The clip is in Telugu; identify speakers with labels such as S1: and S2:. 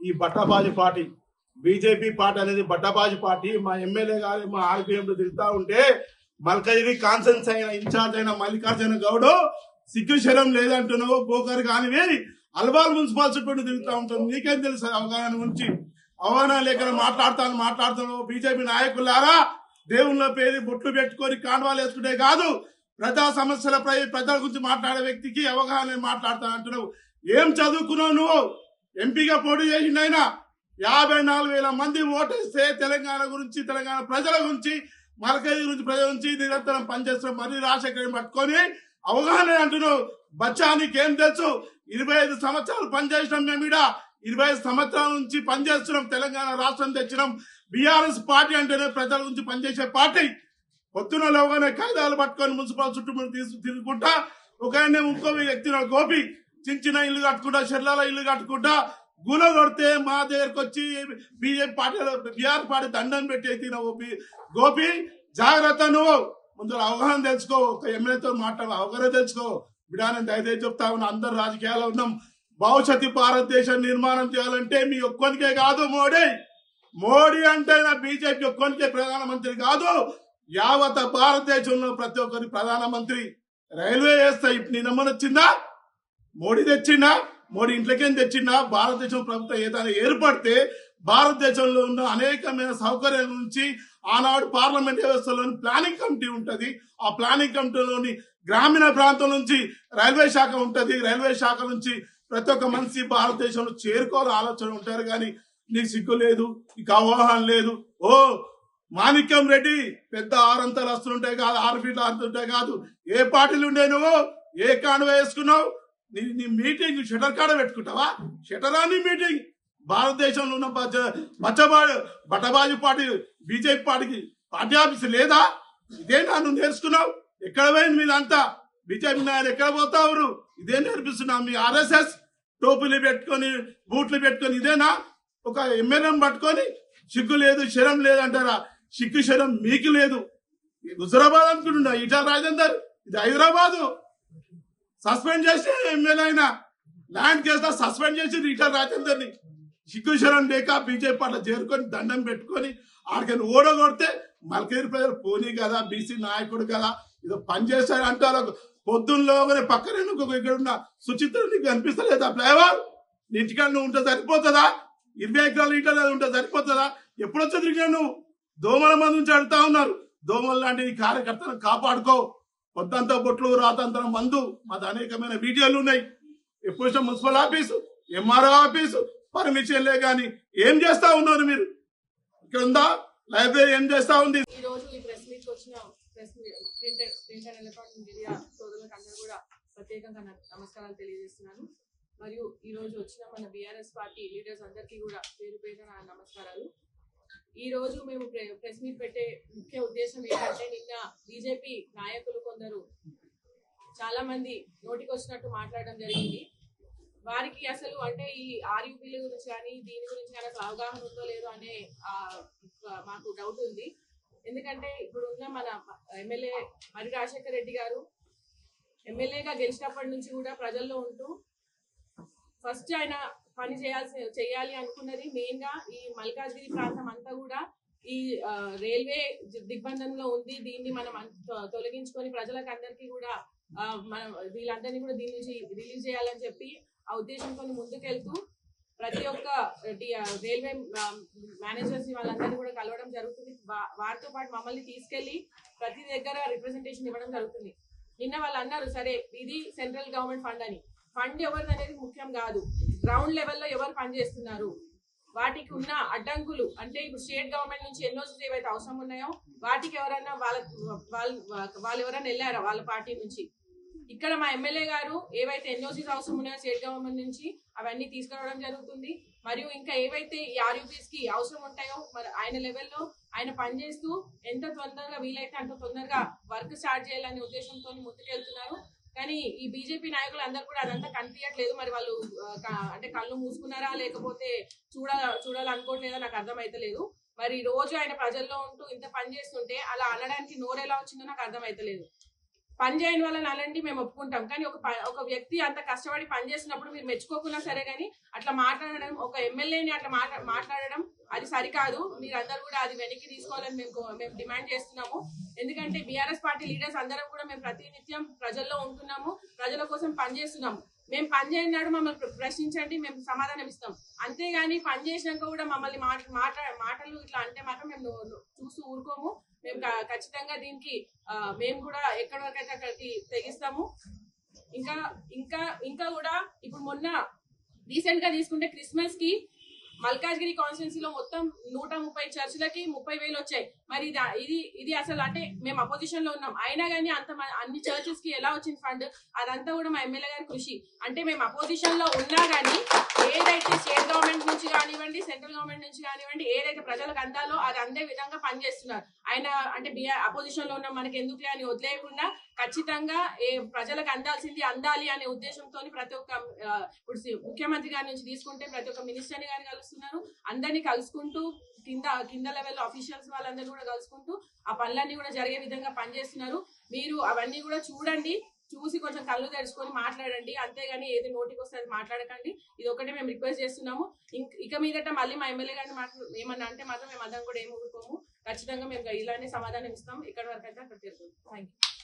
S1: ఈ బట్టబాజీ పార్టీ బీజేపీ పార్టీ అనేది బట్టబాజీ పార్టీ. మా ఎమ్మెల్యే గారు మా ఆర్పీఎంలో తిరుగుతా ఉంటే మల్కజిగిరి కాన్సెన్స్ అయిన ఇన్ఛార్జ్ అయిన మల్లికార్జున గౌడ్ సిగ్గుశరం లేదంటున్నావు. గోకర్ కానివి అల్వాల్ మున్సిపాలిటీ తిరుగుతూ ఉంటుంది. నీకేం తెలుసు అవగాహన గురించి? అవగాహన లేక మాట్లాడుతున్నావు. బీజేపీ నాయకులారా, దేవుళ్ళ పేరు బొట్లు పెట్టుకొని కాండవాలు వేసుకుంటే కాదు, ప్రజా సమస్యలపై ప్రజల గురించి మాట్లాడే వ్యక్తికి అవగాహన మాట్లాడతాను అంటున్నావు. ఏం చదువుకున్నావు నువ్వు? ఎంపీగా పోటీ చేసిండైనా 54,000 మంది ఓటేస్తే తెలంగాణ గురించి, తెలంగాణ ప్రజల గురించి, మల్కజిగిరి గురించి, ప్రజల గురించి నిరంతరం పనిచేస్తున్న మరి రాజశేఖర్ పట్టుకొని అవగాహన అంటున్నావు. బచ్చా నీకేం తెలుసు? 25 సంవత్సరాలు పనిచేసినాం మేము. 25 సంవత్సరాల నుంచి పనిచేస్తున్నాం. తెలంగాణ రాష్ట్రం తెచ్చినాం. బీఆర్ఎస్ పార్టీ అంటేనే ప్రజల గురించి పనిచేసే పార్టీ. పొద్దున లోగానే కాగితాలు పట్టుకొని మున్సిపల్ చుట్టూ తిరుగుకుంటా, ఒక ఇంకో వ్యక్తి గోపి చిన్న ఇల్లు కట్టుకుంటా, చెర్లాల ఇల్లు కట్టుకుంటా గుల కొడితే మా దగ్గరకు వచ్చి బీజేపీ పార్టీ బీఆర్ పార్టీ దండం పెట్టి గోపి జాగ్రత్త. నువ్వు ముందు అవగాహన తెలుసుకో. ఒక ఎమ్మెల్యేతో మాట్లాడు, అవగాహన తెలుసుకో. బిడానని దయచేసి చెప్తా ఉన్నా, అందరు రాజకీయాల్లో ఉన్నాం. భవిష్యత్తు భారతదేశం నిర్మాణం చేయాలంటే మీ ఒక్కరికే కాదు. మోడీ అంటే నా బీజేపీ ఒక్కరికే ప్రధానమంత్రి కాదు, యావత్ భారతదేశంలో ప్రతి ఒక్కరి ప్రధానమంత్రి. రైల్వే వేస్తా ఇప్పుడు నిన్న వచ్చిందా? మోడీ తెచ్చిందా? మోడీ ఇంట్లోకేం తెచ్చిందా? భారతదేశం ప్రభుత్వం ఏదైనా ఏర్పడితే భారతదేశంలో ఉన్న అనేకమైన సౌకర్యాల నుంచి ఆనాడు పార్లమెంట్ వ్యవస్థలోని ప్లానింగ్ కమిటీ ఉంటది. ఆ ప్లానింగ్ కమిటీలోని గ్రామీణ ప్రాంతం నుంచి రైల్వే శాఖ ఉంటది. రైల్వే శాఖ నుంచి ప్రతి ఒక్క మనిషి భారతదేశంలో చేరుకోవాలని ఆలోచన ఉంటారు. కానీ నీకు సిగ్గు లేదు, నీకు అవగాహన లేదు. ఓ మాణిక్యం రెడ్డి పెద్ద 6 అంతస్తులు ఉంటాయి కాదు, 6 ఫీట్ల అంతుంటాయి కాదు. ఏ పార్టీలు ఉండే నువ్వు? ఏ కాండవా వేసుకున్నావు? నీ మీటింగ్ షటర్ కాడ పెట్టుకుంటావా? షటరా నీ మీటింగ్? భారతదేశంలో ఉన్న బట్టబాజీ పార్టీ బీజేపీ పార్టీ ఆఫీస్ లేదా? ఇదేనా నువ్వు నేర్చుకున్నావు? ఎక్కడ పోయింది మీదంతా? బీజేపీ నాయకులు ఎక్కడ పోతావు? ఇదే నేర్పిస్తున్నావు. మీ ఆర్ఎస్ఎస్ టోపీలు పెట్టుకొని బూట్లు పెట్టుకొని ఇదేనా? ఒక ఎమ్మెల్యేని పట్టుకొని సిగ్గు లేదు, శరం లేదు అంటారా? సిగ్గు శరం మీకు లేదు. హుజరాబాద్ అనుకుంటున్నా, ఈటల రాజేందర్. ఇది హైదరాబాదు. సస్పెండ్ చేసి ఎమ్మెల్యే అయినా ల్యాండ్ కేసులో సస్పెండ్ చేసి ఈటల రాజేందర్ని. సిగ్గు శరం లేక బీజేపీ పార్టీ చేరుకొని దండం పెట్టుకొని ఆడికని ఓడగొడితే మల్కజిగిరి ప్రజలు పోనీ కదా, బీసీ నాయకుడు కదా, ఇదో పని చేశాడు అంటారు. పొద్దున్నలోనే పక్కన ఇక్కడ ఉన్న సుచిత్ర నీకు కనిపిస్తలేదా? ఫ్లైఓవర్ నీ ఇంటికాడ నువ్వు ఉంటే సరిపోతుందా? 20 ఎకరాల ఈటలు ఉంటే సరిపోతుందా? ఎప్పుడొచ్చా తిరిగా నువ్వు? దోమల మంది నుంచి అడుగుతా ఉన్నారు. దోమల లాంటి కార్యకర్తలను కాపాడుకో. పొద్దంతా బొట్లు, రాతంతరం మందు. మాది అనేకమైన వీడియోలు ఉన్నాయి. ఎప్పుడు మున్సిపల్ ఆఫీసు, ఎంఆర్ఓ ఆఫీసు పర్మిషన్లే కానీ ఏం చేస్తా ఉన్నారు మీరు? ఇక్కడ ఉందా లైబ్రరీ? ఏం చేస్తా ఉంది?
S2: ఈ రోజు ఈ ప్రెస్ మీట్ వచ్చిన ప్రింట్ అండ్ ఎలక్ట్రానిక్ మీడియా సోదరులకు అందరూ కూడా ప్రత్యేకంగా నమస్కారాలు తెలియజేస్తున్నాను. మరియు ఈ రోజు వచ్చిన మన బీఆర్ఎస్ పార్టీ లీడర్స్ అందరికీ కూడా పేరు పేరున నమస్కారాలు. ఈ రోజు మేము ప్రెస్ మీట్ పెట్టే ముఖ్య ఉద్దేశం ఏంటంటే, నిన్న బీజేపీ నాయకులు కొందరు చాలా మంది నోటికి వచ్చినట్టు మాట్లాడడం జరిగింది. వారికి అసలు అంటే ఈ ఆర్యూపీల గురించి కానీ దీని గురించి కానీ అసలు అవగాహన ఉందో లేదో అనే మాకు డౌట్ ఉంది. ఎందుకంటే ఇప్పుడు ఉన్న మన ఎమ్మెల్యే మరి రాజశేఖర్ రెడ్డి గారు ఎమ్మెల్యేగా గెలిచినప్పటి నుంచి కూడా ప్రజల్లో ఉంటూ ఫస్ట్ ఆయన పని చేయాలి అనుకున్నది మెయిన్ గా ఈ మల్కాజ్గిరి ప్రాంతం అంతా కూడా ఈ రైల్వే దిగ్బంధంలో ఉంది. దీన్ని మనం తొలగించుకొని ప్రజలకు అందరికీ కూడా మనం వీళ్ళందరినీ కూడా దీని నుంచి రిలీజ్ చేయాలని చెప్పి ఆ ఉద్దేశంతో ముందుకెళ్తూ ప్రతి ఒక్క రైల్వే మేనేజర్స్ వాళ్ళందరినీ కూడా కలవడం జరుగుతుంది. వారితో పాటు మమ్మల్ని తీసుకెళ్లి ప్రతి దగ్గర రిప్రజెంటేషన్ ఇవ్వడం జరుగుతుంది. నిన్న వాళ్ళు అన్నారు, సరే ఇది సెంట్రల్ గవర్నమెంట్ ఫండ్ అని. ఫండ్ ఎవరిది అనేది ముఖ్యం కాదు, గ్రౌండ్ లెవెల్లో ఎవరు పనిచేస్తున్నారు, వాటికి ఉన్న అడ్డంకులు అంటే ఇప్పుడు స్టేట్ గవర్నమెంట్ నుంచి ఎన్ఓసీస్ ఏవైతే అవసరం ఉన్నాయో వాటికి ఎవరైనా వాళ్ళు ఎవరైనా వెళ్ళారా వాళ్ళ పార్టీ నుంచి? ఇక్కడ మా ఎమ్మెల్యే గారు ఏవైతే ఎన్ఓసీస్ అవసరం ఉన్నాయో స్టేట్ గవర్నమెంట్ నుంచి అవన్నీ తీసుకురావడం జరుగుతుంది. మరియు ఇంకా ఏవైతే ఈ ఆర్యూపీస్ కి అవసరం ఉంటాయో మరి ఆయన లెవెల్లో ఆయన పనిచేస్తూ ఎంత తొందరగా వీలైతే అంత తొందరగా వర్క్ స్టార్ట్ చేయాలనే ఉద్దేశంతో ముందుకెళ్తున్నారు. కానీ ఈ బీజేపీ నాయకులు అందరూ కూడా అదంతా కనిపించట్లేదు. మరి వాళ్ళు అంటే కళ్ళు మూసుకున్నారా లేకపోతే చూడాలనుకోవట్లేదా నాకు అర్థమైతలేదు. మరి రోజు ఆయన ప్రజల్లో ఉంటూ ఇంత పని చేస్తుంటే అలా అనడానికి నోరు ఎలా వచ్చిందో నాకు అర్థమైతలేదు. పని చేయని వాళ్ళని అలాంటి మేము ఒప్పుకుంటాం. కానీ ఒక వ్యక్తి అంత కష్టపడి పని చేసినప్పుడు మీరు మెచ్చుకోకున్నా సరే కానీ అట్లా మాట్లాడడం, ఒక ఎమ్మెల్యేని అట్లా మాట్లాడడం అది సరికాదు. మీరందరూ కూడా అది వెనక్కి తీసుకోవాలని మేము డిమాండ్ చేస్తున్నాము. ఎందుకంటే బీఆర్ఎస్ పార్టీ లీడర్స్ అందరం కూడా మేము ప్రతినిత్యం ప్రజల్లో ఉంటున్నాము, ప్రజల కోసం పనిచేస్తున్నాము. మేము పని చేయనాడు మమ్మల్ని ప్రశ్నించండి, మేము సమాధానం ఇస్తాం. అంతేగాని పని చేసినాక కూడా మమ్మల్ని మాటలు ఇట్లా అంటే మాత్రం మేము చూస్తూ ఊరుకోము. మేము ఖచ్చితంగా దీనికి మేము కూడా ఎక్కడి వరకు అయితే అక్కడికి తెగిస్తాము. ఇంకా ఇంకా ఇంకా కూడా ఇప్పుడు మొన్న రీసెంట్ గా తీసుకుంటే క్రిస్మస్ కి మల్కాజ్గిరి కాన్స్టిట్యున్సీలో మొత్తం 130 చర్చిలకి 30,000 వచ్చాయి. మరి ఇది అసలు అంటే మేము అపోజిషన్ లో ఉన్నాం, అయినా కానీ అన్ని చర్చెస్ కి ఎలా వచ్చింది ఫండ్? అదంతా కూడా మా ఎమ్మెల్యే గారి కృషి. అంటే మేము అపోజిషన్ లో ఉన్నా కానీ ఏదైతే స్టేట్ గవర్నమెంట్ నుంచి కానివ్వండి, సెంట్రల్ గవర్నమెంట్ నుంచి కానివ్వండి, ఏదైతే ప్రజలకు అందాలో అది అందే విధంగా పనిచేస్తున్నారు. ఆయన అంటే అపోజిషన్ లో ఉన్న మనకి ఎందుకులే అని వదిలేయకుండా ఖచ్చితంగా ప్రజలకు అందాలి అనే ఉద్దేశంతో ప్రతి ఒక్క ఇప్పుడు ముఖ్యమంత్రి గారి నుంచి తీసుకుంటే ప్రతి ఒక్క మినిస్టర్ని గారిని కలుస్తున్నారు. అందరినీ కలుసుకుంటూ కింద లెవెల్ ఆఫీషియల్స్ వాళ్ళందరూ కూడా కలుసుకుంటూ ఆ పనులన్నీ కూడా జరిగే విధంగా పనిచేస్తున్నారు. మీరు అవన్నీ కూడా చూడండి, చూసి కొంచెం కళ్ళు తెరుచుకొని మాట్లాడండి. అంతేగాని ఏది నోటికి వస్తే అది మాట్లాడకండి. ఇది ఒకటే మేము రిక్వెస్ట్ చేస్తున్నాము. ఇక మీదట మళ్ళీ మా ఎమ్మెల్యే గారిని ఏమన్నా అంటే మాత్రం మేము అందరం కూడా ఏమి ఊరుకోము. ఖచ్చితంగా మేము ఇలానే సమాధానం ఇస్తాం. ఇక్కడ వరకు అయితే అక్కడ తెలుసు. Thank you.